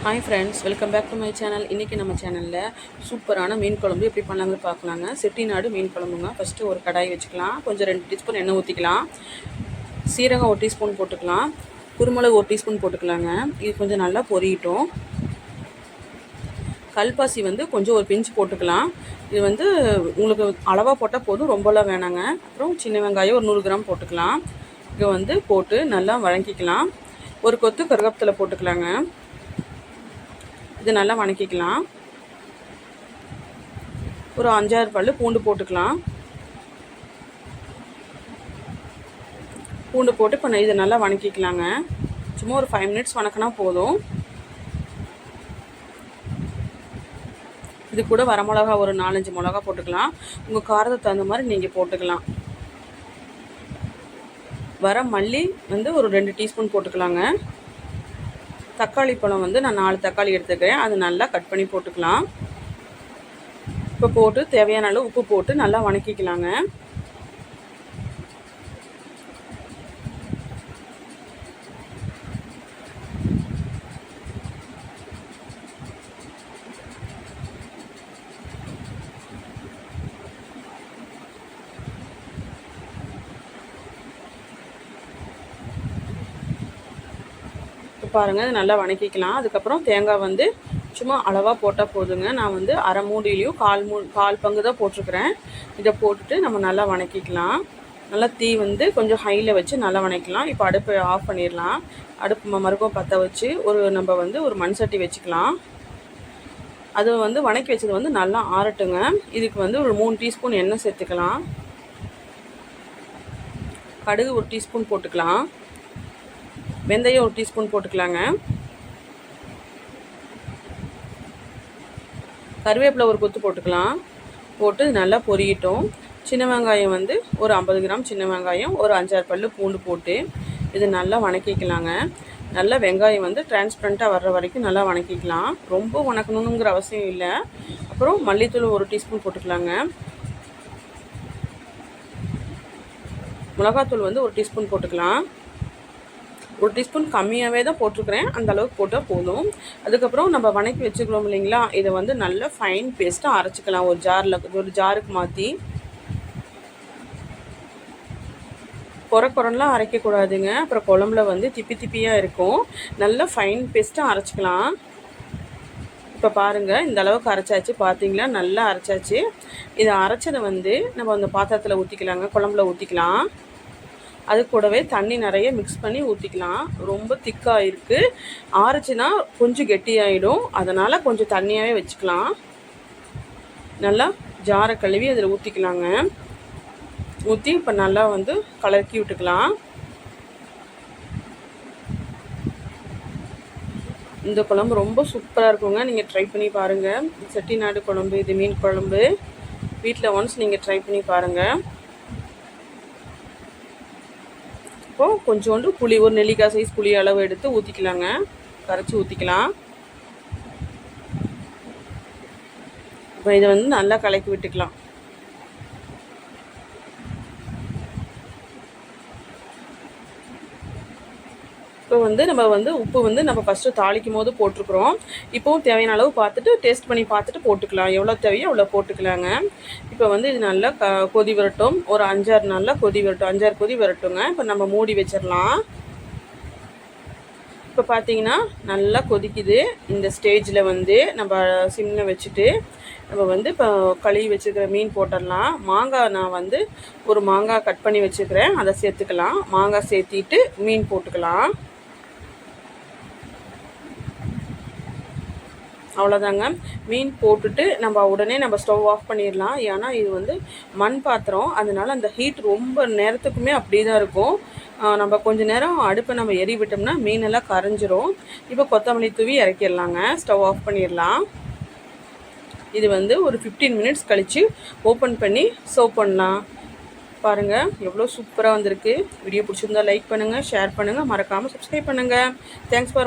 Hi friends, welcome back to my channel. இன்றைக்கி நம்ம சேனலில் சூப்பரான மீன் குழம்பு எப்படி பண்ணலாம்னு பார்க்கலாங்க. செட்டிநாடு மீன் குழம்புங்க. ஃபஸ்ட்டு ஒரு கடாய் வச்சுக்கலாம். கொஞ்சம் 2 டீஸ்பூன் எண்ணெய் ஊற்றிக்கலாம். சீரகம் 1 டீஸ்பூன் போட்டுக்கலாம். குருமிளகு 1 டீஸ்பூன் போட்டுக்கலாங்க. இது கொஞ்சம் நல்லா பொரியட்டும். கல்பாசி கொஞ்சம் ஒரு பிஞ்சு போட்டுக்கலாம். இது உங்களுக்கு அளவாக போட்டால் போதும், ரொம்பலாம் வேணாங்க. அப்புறம் சின்ன வெங்காயம் ஒரு 100 கிராம் போட்டுக்கலாம். இதை போட்டு நல்லா வதக்கிக்கலாம். ஒரு கொத்து கருவேப்பிலை போட்டுக்கலாங்க. இது நல்லா வதக்கிக்கலாம். ஒரு 5-6 பல்லு பூண்டு போட்டுக்கலாம். பூண்டு போட்டு இப்போ இதை நல்லா வதக்கிக்கலாங்க. சும்மா ஒரு 5 மினிட்ஸ் வதக்கினா போதும். இது கூட வரமிளகா ஒரு 4-5 மிளகா போட்டுக்கலாம். உங்கள் காரத்துக்கு தகுந்த மாதிரி நீங்கள் போட்டுக்கலாம். வர மல்லி ஒரு 2 டீஸ்பூன் போட்டுக்கலாங்க. தக்காளி பழம் நான் 4 தக்காளி எடுத்துக்கிறேன். அது நல்லா கட் பண்ணி போட்டுக்கலாம். இப்போ போட்டு தேவையான அளவு உப்பு போட்டு நல்லா வதக்கிக்கலாங்க. பாருங்கள், இது நல்லா வதக்கிக்கலாம். அதுக்கப்புறம் தேங்காய் சும்மா அளவாக போட்டால் போதுங்க. நான் அரை மூடிலையும் கால் பங்கு தான் போட்டிருக்கிறேன். இதை போட்டுட்டு நம்ம நல்லா வதக்கிக்கலாம். நல்லா தீ கொஞ்சம் ஹையில் வச்சு நல்லா வதக்கலாம். இப்போ அடுப்பை ஆஃப் பண்ணிடலாம். அடுப்பு மறுபடியும் பற்ற வச்சு நம்ம ஒரு மண் சட்டி வச்சுக்கலாம். அது வதக்கி வச்சது நல்லா ஆறட்டுங்க. இதுக்கு ஒரு 3 டீஸ்பூன் எண்ணெய் சேர்த்துக்கலாம். கடுகு 1 டீஸ்பூன் போட்டுக்கலாம். வெந்தயம் 1 டீஸ்பூன் போட்டுக்கலாங்க. கருவேப்பிலை ஒரு கொத்து போட்டுக்கலாம். போட்டு நல்லா பொரியட்டும். சின்ன வெங்காயம் ஒரு 50 கிராம் சின்ன வெங்காயம், ஒரு 5-6 பல்லு பூண்டு போட்டு இது நல்லா வதக்கிக்கலாங்க. நல்லா வெங்காயம் டிரான்ஸ்பரண்ட்டாக வர்ற வரைக்கும் நல்லா வதக்கிக்கலாம். ரொம்ப வதக்கணுங்கிற அவசியம் இல்லை. அப்புறம் மல்லித்தூள் 1 டீஸ்பூன் போட்டுக்கலாங்க. மிளகாத்தூள் 1 டீஸ்பூன் போட்டுக்கலாம். 1 டீஸ்பூன் கம்மியாகவே தான் போட்டிருக்கிறேன். அந்த அளவுக்கு போட்டால் போதும். அதுக்கப்புறம் நம்ம வதக்கி வச்சுக்கிறோம் இல்லைங்களா, இதை நல்லா ஃபைன் பேஸ்ட்டாக அரைச்சிக்கலாம். ஒரு ஜாருக்கு மாற்றி. குறைலாம் அரைக்கக்கூடாதுங்க. அப்புறம் குழம்புல திப்பி திப்பியாக இருக்கும். நல்லா ஃபைன் பேஸ்ட்டாக அரைச்சிக்கலாம். இப்போ பாருங்கள், இந்த அளவுக்கு அரைச்சாச்சு. பார்த்தீங்களா, நல்லா அரைச்சாச்சு. இதை அரைச்சதை நம்ம அந்த பாத்திரத்தில் ஊற்றிக்கலாங்க. குழம்புல ஊற்றிக்கலாம். அது கூடவே தண்ணி நிறைய மிக்ஸ் பண்ணி ஊற்றிக்கலாம். ரொம்ப திக்காக இருக்குது. ஆறுச்சுன்னா கொஞ்சம் கெட்டியாகிடும். அதனால் கொஞ்சம் தண்ணியாகவே வச்சுக்கலாம். நல்லா ஜாரை கழுவி அதில் ஊற்றிக்கலாங்க. ஊற்றி இப்போ நல்லா கலக்கி விட்டுக்கலாம். இந்த குழம்பு ரொம்ப சூப்பராக இருக்குங்க. நீங்கள் ட்ரை பண்ணி பாருங்கள். செட்டிநாடு குழம்பு, இது மீன் குழம்பு. வீட்டில் ஒன்ஸ் நீங்கள் ட்ரை பண்ணி பாருங்கள். இப்போது கொஞ்சோண்டு புளி, ஒரு நெல்லிக்காய் சைஸ் புளி அளவு எடுத்து ஊற்றிக்கலாங்க. கரைச்சி ஊற்றிக்கலாம். இப்போ இதை நல்லா கலக்கி விட்டுக்கலாம். இப்போ நம்ம உப்பு நம்ம ஃபஸ்ட்டு தாளிக்கும் போது போட்டிருக்குறோம். இப்போவும் தேவையான அளவு பார்த்துட்டு டேஸ்ட் பண்ணி பார்த்துட்டு போட்டுக்கலாம். எவ்வளோ தேவையோ அவ்வளோ போட்டுக்கலாங்க. இப்போ இது நல்லா கொதி வரட்டும். ஒரு 5-6 நல்லா கொதி வரட்டும். 5-6 கொதி வரட்டுங்க. இப்போ நம்ம மூடி வச்சிடலாம். இப்போ பார்த்தீங்கன்னா நல்லா கொதிக்குது. இந்த ஸ்டேஜில் நம்ம சிம்மில் வச்சுட்டு நம்ம இப்போ கழுவி வச்சுக்கிற மீன் போட்டுடலாம். மாங்காய் நான் ஒரு மாங்காய் கட் பண்ணி வச்சுக்கிறேன். அதை சேர்த்துக்கலாம். மாங்காய் சேர்த்திட்டு மீன் போட்டுக்கலாம். அவ்வளோதாங்க. மீன் போட்டுட்டு நம்ம உடனே ஸ்டவ் ஆஃப் பண்ணிடலாம். ஏன்னா இது மண் பாத்திரம். அதனால் அந்த ஹீட் ரொம்ப நேரத்துக்குமே அப்படி தான் இருக்கும். நம்ம கொஞ்சம் நேரம் அடுப்பை எரி விட்டோம்னா மீனெல்லாம் கரைஞ்சிரும். இப்போ கொத்தமல்லி தூவி இறக்கிடலாங்க. ஸ்டவ் ஆஃப் பண்ணிடலாம். இது ஒரு 15 மினிட்ஸ் கழித்து ஓப்பன் பண்ணி சர்வ் பண்ணலாம். பாருங்கள், எவ்வளோ சூப்பராக வந்திருக்கு. வீடியோ பிடிச்சிருந்தா லைக் பண்ணுங்கள், ஷேர் பண்ணுங்கள், மறக்காமல் சப்ஸ்கிரைப் பண்ணுங்கள். Thanks for